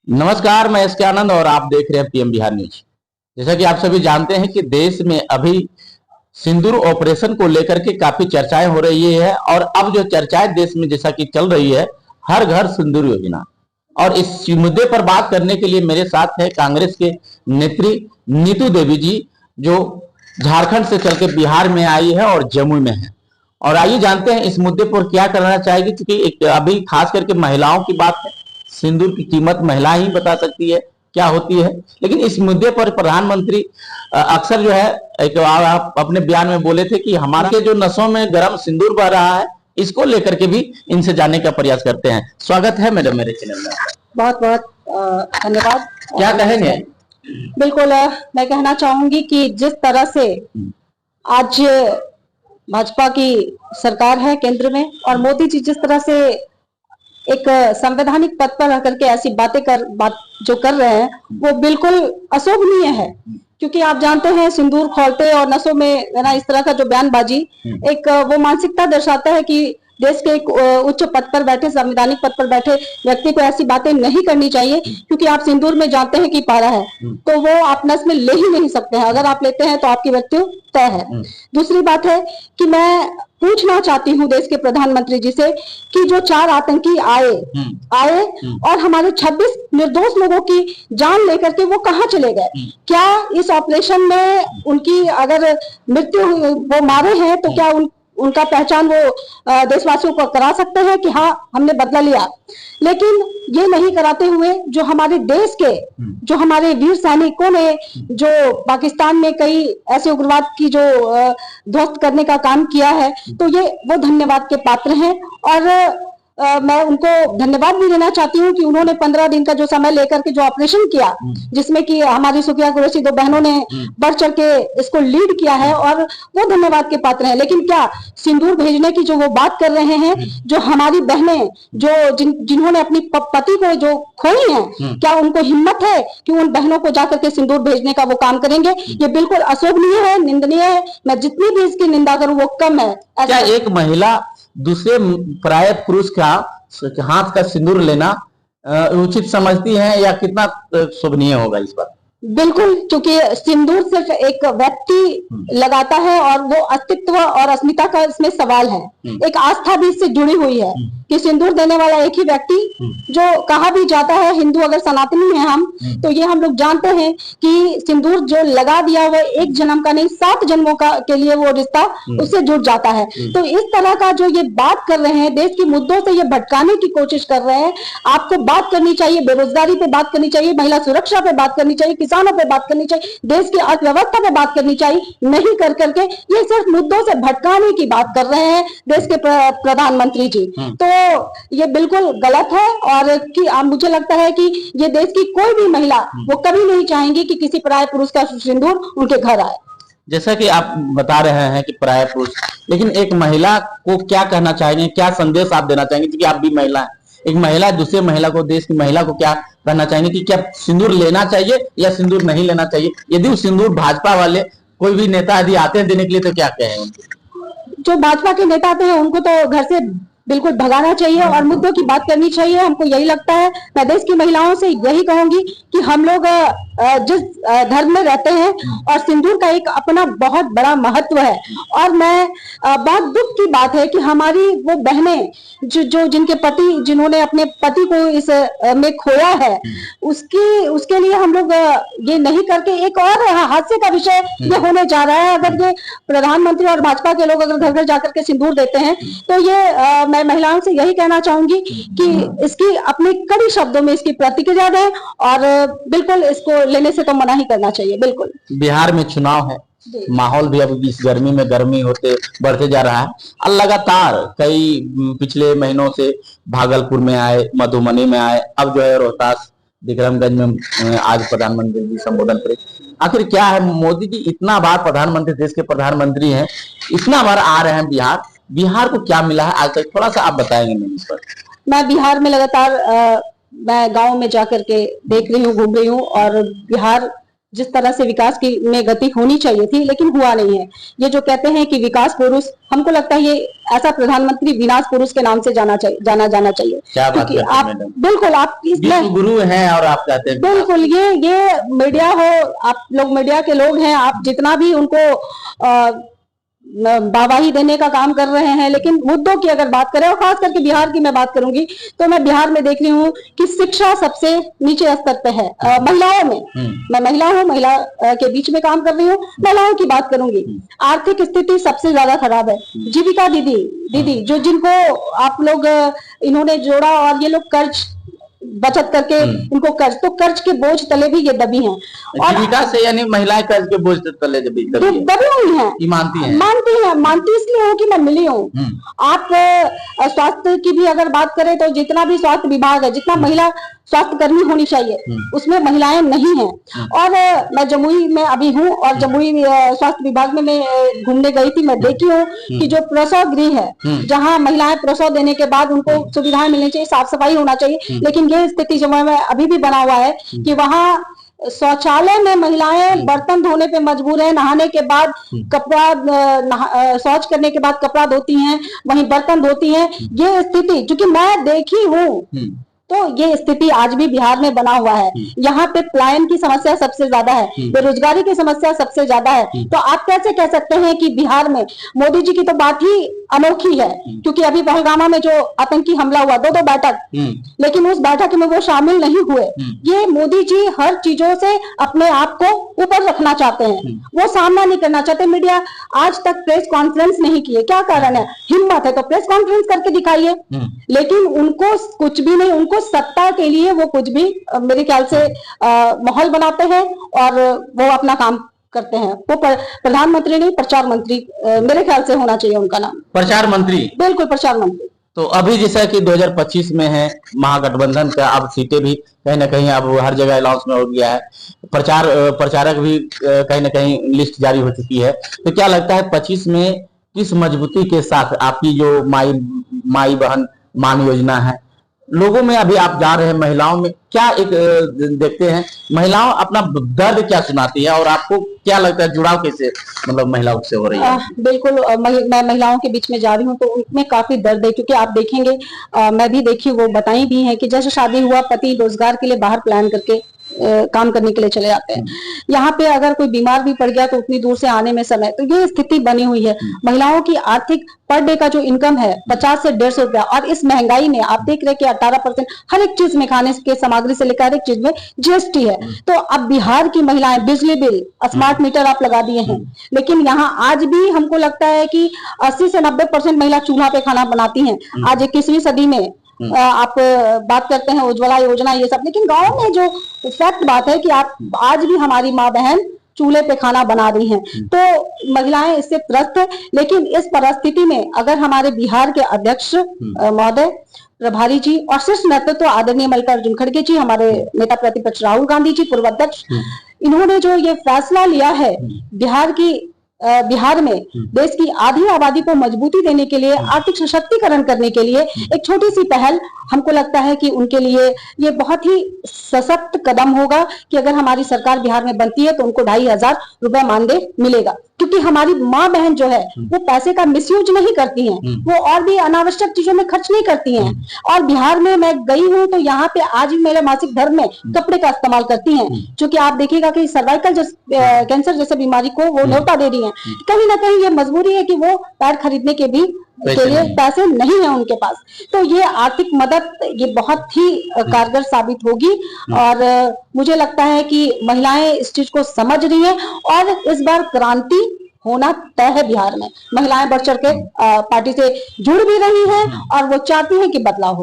नमस्कार, मैं एस के आनंद और आप देख रहे हैं पीएम बिहार न्यूज। जैसा कि आप सभी जानते हैं कि देश में अभी सिंदूर ऑपरेशन को लेकर के काफी चर्चाएं हो रही है और अब जो चर्चाएं देश में जैसा कि चल रही है, हर घर सिंदूर योजना। और इस मुद्दे पर बात करने के लिए मेरे साथ है कांग्रेस के नेत्री नीतू देवी जी, जो झारखंड से चल के बिहार में आई है और जमुई में है। और आइए जानते हैं इस मुद्दे पर क्या करना चाहेगी, क्योंकि अभी खास करके महिलाओं की बात है। सिंदूर की कीमत महिला ही बता सकती है क्या होती है, लेकिन इस मुद्दे पर प्रधानमंत्री अक्सर जो है एक आप अपने बयान में बोले थे कि हमारे जो नसों में गर्म सिंदूर बह रहा है, इसको लेकर के भी इनसे जानने का प्रयास करते हैं। स्वागत है मैडम मेरे चैनल में। बहुत बहुत धन्यवाद। क्या कहेंगे? बिल्कुल, मैं कहना चाहूंगी कि जिस तरह से आज भाजपा की सरकार है केंद्र में और मोदी जी जिस तरह से एक संवैधानिक पद पर रह करके ऐसी बात जो कर रहे हैं वो बिल्कुल अशोभनीय है। क्योंकि आप जानते हैं सिंदूर खोलते और नसों में ना इस तरह का जो बयानबाजी एक वो मानसिकता दर्शाता है कि देश के एक उच्च पद पर बैठे संवैधानिक पद पर बैठे व्यक्ति को ऐसी बातें नहीं करनी चाहिए। क्योंकि आप सिंदूर में जानते हैं कि पारा है तो वो आप नस में ले ही नहीं सकते हैं। अगर आप लेते हैं तो आपकी मृत्यु तय है। दूसरी बात है कि मैं पूछना चाहती हूँ देश के प्रधानमंत्री जी से कि जो 4 आतंकी आए और हमारे 26 निर्दोष लोगों की जान लेकर के वो कहाँ चले गए? क्या इस ऑपरेशन में उनकी अगर मृत्यु वो मारे हैं तो क्या उनका पहचान वो देशवासियों को करा सकते हैं कि हाँ हमने बदला लिया? लेकिन ये नहीं कराते हुए जो हमारे देश के जो हमारे वीर सैनिकों ने जो पाकिस्तान में कई ऐसे उग्रवाद की जो ध्वस्त करने का काम किया है, तो ये वो धन्यवाद के पात्र हैं। और मैं उनको धन्यवाद भी देना चाहती हूँ कि उन्होंने 15 दिन का जो समय लेकर के जो ऑपरेशन किया, जिसमें कि हमारी सुफिया कुरैशी 2 बहनों ने बढ़ चढ़ के इसको लीड किया है और वो धन्यवाद के पात्र हैं। लेकिन क्या सिंदूर भेजने की जो वो बात कर रहे हैं, जो हमारी बहनें जो जिन्होंने अपनी पति को जो खोई हैं, क्या उनको हिम्मत है कि उन बहनों को जाकर के सिंदूर भेजने का वो काम करेंगे? ये बिल्कुल अशोभनीय है, निंदनीय है। मैं जितनी भी इसकी निंदा करूं वो कम है। क्या एक महिला दूसरे पराये पुरुष का हाथ का सिंदूर लेना उचित समझती है या कितना शोभनीय होगा इस बात? बिल्कुल, क्योंकि सिंदूर सिर्फ एक व्यक्ति लगाता है और वो अस्तित्व और अस्मिता का इसमें सवाल है। एक आस्था भी इससे जुड़ी हुई है कि सिंदूर देने वाला एक ही व्यक्ति, जो कहा भी जाता है हिंदू अगर सनातनी है हम तो ये हम लोग जानते हैं कि सिंदूर जो लगा दिया वो एक जन्म का नहीं 7 जन्मों का के लिए वो रिश्ता उससे जुड़ जाता है। तो इस तरह का जो ये बात कर रहे हैं, देश के मुद्दों से ये भटकाने की कोशिश कर रहे हैं। आपको बात करनी चाहिए, बेरोजगारी पे बात करनी चाहिए, महिला सुरक्षा पे बात करनी चाहिए, किसानों पे बात करनी चाहिए, देश की अर्थव्यवस्था पे बात करनी चाहिए। नहीं कर करके ये सिर्फ मुद्दों से भटकाने की बात कर रहे हैं देश के प्रधानमंत्री जी। तो ये बिल्कुल गलत है और कि मुझे लगता है कि ये देश की कोई भी महिला वो कभी नहीं चाहेंगी कि किसी पराये पुरुष का सिंदूर उनके घर आए। जैसा कि आप बता रहे हैं कि पराया पुरुष, लेकिन एक महिला को क्या कहना चाहेंगे, क्या संदेश आप देना चाहेंगे? क्योंकि आप भी महिला हैं। एक महिला दूसरे महिला को, देश की महिला को क्या कहना चाहेंगे कि क्या सिंदूर लेना चाहिए या सिंदूर नहीं लेना चाहिए? यदि सिंदूर भाजपा वाले कोई भी नेता यदि आते हैं देने के लिए तो क्या कहें? जो भाजपा के नेता आते हैं उनको तो घर से बिल्कुल भगाना चाहिए और मुद्दों की बात करनी चाहिए। हमको यही लगता है। मैं देश की महिलाओं से यही कहूंगी कि हम लोग जिस धर्म में रहते हैं और सिंदूर का एक अपना बहुत बड़ा महत्व है। और मैं बहुत दुख की बात है कि हमारी वो बहनें जो जिनके पति जिन्होंने अपने पति को इस में खोया है, उसके लिए हम लोग ये नहीं करके एक और हादसे का विषय ये होने जा रहा है। अगर ये प्रधानमंत्री और भाजपा के लोग अगर घर घर जाकर के सिंदूर देते हैं तो ये मैं महिलाओं से यही कहना चाहूंगी कि इसकी अपने कड़ी शब्दों में इसकी प्रतिक्रिया दें और बिल्कुल इसको लेने से तो मना ही करना चाहिए। बिल्कुल। बिहार में चुनाव है, माहौल भी अब इस गर्मी में गर्मी होते बढ़ते जा रहा है और लगातार कई पिछले महीनों से भागलपुर में आए, मधुबनी में आए, अब जो है रोहतास विक्रमगंज में आज प्रधानमंत्री जी संबोधन करे। आखिर क्या है, मोदी जी इतना बार प्रधानमंत्री, देश के प्रधानमंत्री हैं, इतना बार आ रहे हैं बिहार को क्या मिला है आज तक? थोड़ा सा आप बताएंगे मेरे इस पर। मैं बिहार में लगातार मैं गांव में जाकर के देख रही हूँ, घूम रही हूँ और बिहार जिस तरह से विकास की में गति होनी चाहिए थी, लेकिन हुआ नहीं है। ये जो कहते हैं कि विकास पुरुष, हमको लगता है ये ऐसा प्रधानमंत्री विनाश पुरुष के नाम से जाना जाना चाहिए। क्या बात क्योंकि करते हैं आप मैडम, बिल्कुल आप विश्व गुरु हैं और आप कहते हैं बिल्कुल ये मीडिया हो, आप लोग मीडिया के लोग हैं, आप जितना भी उनको वाहवाही देने का काम कर रहे हैं, लेकिन मुद्दों की अगर बात करें और खास करके बिहार की मैं बात करूंगी तो मैं बिहार में देख रही हूँ कि शिक्षा सबसे नीचे स्तर पे है। महिलाओं में, मैं महिला हूँ, महिला के बीच में काम कर रही हूँ, महिलाओं की बात करूंगी, आर्थिक स्थिति सबसे ज्यादा खराब है। जीविका दीदी जो जिनको आप लोग इन्होंने जोड़ा और ये लोग कर्ज बचत करके उनको कर्ज के बोझ तले भी ये दबी हैं। और जीविका से यानी महिलाएं कर्ज के बोझ तले दबी हुई हैं, मानती इसलिए हूँ कि मैं मिली हूँ। आप स्वास्थ्य की भी अगर बात करें तो जितना भी स्वास्थ्य विभाग है, जितना महिला स्वास्थ्य कर्मी होनी चाहिए, उसमें महिलाएं नहीं हैं। और मैं जमुई में अभी हूँ और जमुई स्वास्थ्य विभाग में मैं घूमने गई थी, मैं देखी हूँ कि जो प्रसव गृह है, जहाँ महिलाएं प्रसव देने के बाद उनको सुविधाएं मिलनी चाहिए, साफ सफाई होना चाहिए, लेकिन ये स्थिति जमुई में अभी भी बना हुआ है कि वहाँ शौचालय में महिलाएं बर्तन धोने पे मजबूर है, नहाने के बाद कपड़ा शौच करने के बाद कपड़ा धोती हैं, वहीं बर्तन धोती हैं। ये स्थिति चूंकि मैं देखी हूँ तो ये स्थिति आज भी बिहार में बना हुआ है। यहाँ पे पलायन की समस्या सबसे ज्यादा है, बेरोजगारी की समस्या सबसे ज्यादा है। तो आप कैसे कह सकते हैं कि बिहार में मोदी जी की तो बात ही अनोखी है, क्योंकि अभी पहलगामा में जो आतंकी हमला हुआ, दो बैठक, लेकिन उस बैठक में वो शामिल नहीं हुए। ये मोदी जी हर चीजों से अपने आप को ऊपर रखना चाहते हैं, वो सामना नहीं करना चाहते। मीडिया आज तक प्रेस कॉन्फ्रेंस नहीं की है, क्या कारण है? हिम्मत है तो प्रेस कॉन्फ्रेंस करके दिखाइए, लेकिन उनको कुछ भी नहीं, उनको सत्ता के लिए वो कुछ भी मेरे ख्याल से माहौल बनाते हैं और वो अपना काम करते हैं। वो प्रधानमंत्री नहीं, प्रचार मंत्री मेरे ख्याल से होना चाहिए उनका नाम। प्रचार मंत्री, बिल्कुल प्रचार मंत्री। तो अभी जैसा कि 2025 में है महागठबंधन का, अब सीटें भी कहीं ना कहीं अब हर जगह अनाउंस में हो गया है, प्रचारक भी कहीं ना कहीं लिस्ट जारी हो चुकी है। तो क्या लगता है 25 में किस मजबूती के साथ आपकी जो माई बहन मान योजना है, लोगों में अभी आप जा रहे हैं, महिलाओं में क्या एक देखते हैं, महिलाओं अपना दर्द क्या सुनाती है और आपको क्या लगता है जुड़ाव कैसे मतलब महिलाओं से हो रही है? बिल्कुल, मैं महिलाओं के बीच में जा रही हूँ तो उनमें काफी दर्द है, क्योंकि आप देखेंगे, मैं भी देखी, वो बताई भी है कि जैसे शादी हुआ, पति रोजगार के लिए बाहर प्लान करके काम करने के लिए चले जाते हैं। यहाँ पे अगर कोई बीमार भी पड़ गया तो उतनी दूर से आने में समय, तो ये स्थिति बनी हुई है। महिलाओं की आर्थिक पर डे का जो इनकम है 50 से 150 रुपया, और इस महंगाई में आप देख रहे हैं कि 18% हर एक चीज में, खाने के सामग्री से लेकर हर एक चीज में जीएसटी है। तो अब बिहार की महिलाएं, बिजली बिल, स्मार्ट मीटर आप लगा दिए हैं, लेकिन यहाँ आज भी हमको लगता है कि 80 से 90% महिला चूल्हा पे खाना बनाती हैं। आज 21वीं सदी में आप बात करते हैं उज्ज्वला योजना, ये सब, लेकिन गांव में जो फैक्ट बात है कि आप आज भी हमारी माँ बहन चूल्हे पे खाना बना रही हैं। तो महिलाएं इससे त्रस्त है। लेकिन इस परिस्थिति में अगर हमारे बिहार के अध्यक्ष महोदय, प्रभारी जी और शीर्ष नेतृत्व आदरणीय मल्लिकार्जुन खड़गे जी, हमारे नेता प्रतिपक्ष राहुल गांधी जी, पूर्व अध्यक्ष, इन्होंने जो ये फैसला लिया है बिहार में देश की आधी आबादी को मजबूती देने के लिए, आर्थिक सशक्तिकरण करने के लिए एक छोटी सी पहल, हमको लगता है कि उनके लिए ये बहुत ही सशक्त कदम होगा कि अगर हमारी सरकार बिहार में बनती है तो उनको 2500 रुपया मानदेय मिलेगा। क्योंकि हमारी माँ बहन जो है वो पैसे का मिसयूज नहीं करती हैं, वो और भी अनावश्यक चीजों में खर्च नहीं करती हैं। और बिहार में मैं गई हूँ तो यहाँ पे आज भी मेरे मासिक धर्म में कपड़े का इस्तेमाल करती हैं, क्योंकि आप देखिएगा कि सर्वाइकल कैंसर जैसे बीमारी को वो न्योता दे रही हैं। कहीं ना कहीं ये मजबूरी है कि वो पैड खरीदने के लिए पैसे नहीं है उनके पास। तो ये आर्थिक मदद ये बहुत ही कारगर साबित होगी और मुझे लगता है कि महिलाएं इस चीज को समझ रही हैं और इस बार क्रांति होना तय है। बिहार में महिलाएं बढ़ चढ़ के पार्टी से जुड़ भी रही हैं और वो चाहती हैं कि बदलाव हो।